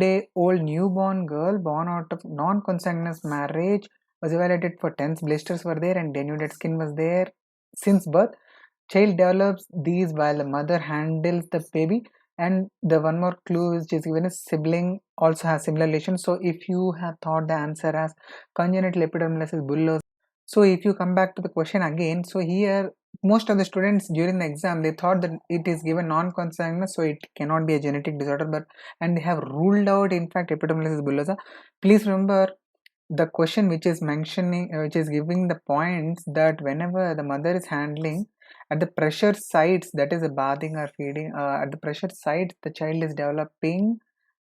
Day-old newborn girl born out of non-consanguineous marriage was evaluated for tense blisters were there and denuded skin was there since birth. Child develops these while the mother handles the baby. And the one more clue which is given is sibling also has similar lesions. So if you have thought the answer as congenital epidermolysis bullosa, so if you come back to the question again, so here most of the students during the exam they thought that it is given non-consanguineous, so it cannot be a genetic disorder, but and they have ruled out in fact epidermolysis bullosa. Please remember the question which is mentioning which is giving the points that whenever the mother is handling at the pressure sites, that is bathing or feeding, at the pressure site the child is developing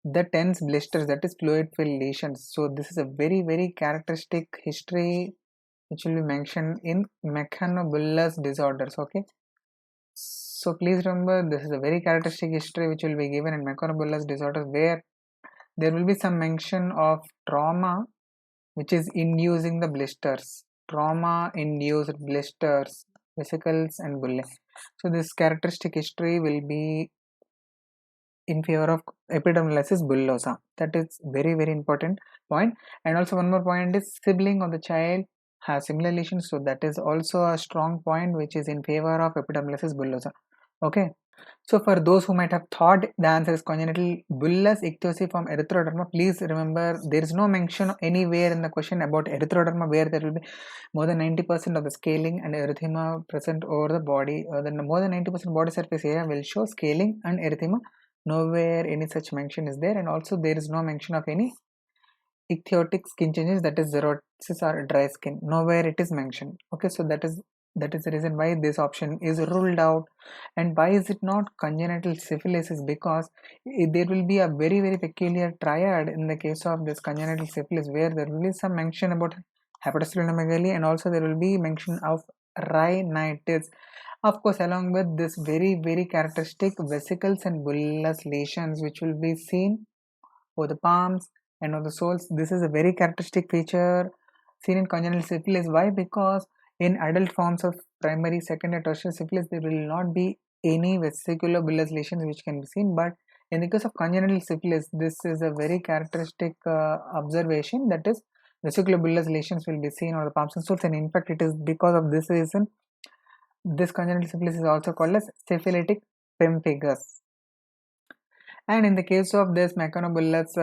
the tense blisters, that is fluid filled lesions. So this is a very characteristic history which will be mentioned in MECHANOBULLOUS disorders. Okay, so please remember this is a very characteristic history which will be given in MECHANOBULLOUS disorders, where there will be some mention of trauma which is inducing the blisters, trauma induced blisters, vesicles and bullae. So this characteristic history will be in favor of epidermolysis bullosa. That is very important point. And also one more point is sibling of the child has similar lesions, so that is also a strong point which is in favor of epidermolysis bullosa. Okay, so for those who might have thought the answer is congenital bullous ichthyosiform erythroderma, please remember there is no mention anywhere in the question about erythroderma where there will be more than 90% of the scaling and erythema present over the body. More than 90% body surface area will show scaling and erythema. Nowhere any such mention is there, and also there is no mention of any ichthyotic skin changes, that is xerosis or dry skin. Nowhere it is mentioned. Okay, so that is the reason why this option is ruled out. And why is it not congenital syphilis? Is because there will be a very peculiar triad in the case of this congenital syphilis, where there will be some mention about hepatosplenomegaly and also there will be mention of rhinitis, of course along with this very characteristic vesicles and bullous lesions which will be seen over the palms and on the soles. This is a very characteristic feature seen in congenital syphilis. Why? Because in adult forms of primary, secondary, tertiary syphilis there will not be any vesiculobullous lesions which can be seen, but in the case of congenital syphilis this is a very characteristic observation, that is vesiculobullous lesions will be seen on the palms and soles, and in fact it is because of this reason this congenital syphilis is also called as syphilitic pemphigus. And in the case of this MECHANOBULLOUS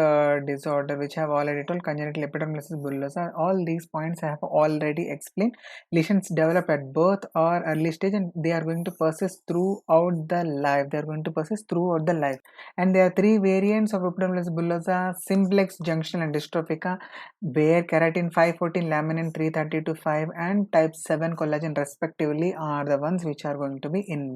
disorder, which I have already told, congenital epidermolysis bullosa, all these points I have already explained. Lesions develop at birth or early stage and they are going to persist throughout the life. And there are three variants of epidermolysis bullosa: simplex, junctional and dystrophica, where keratin 514, laminin 332-5 and type 7 collagen respectively are the ones which are going to be involved.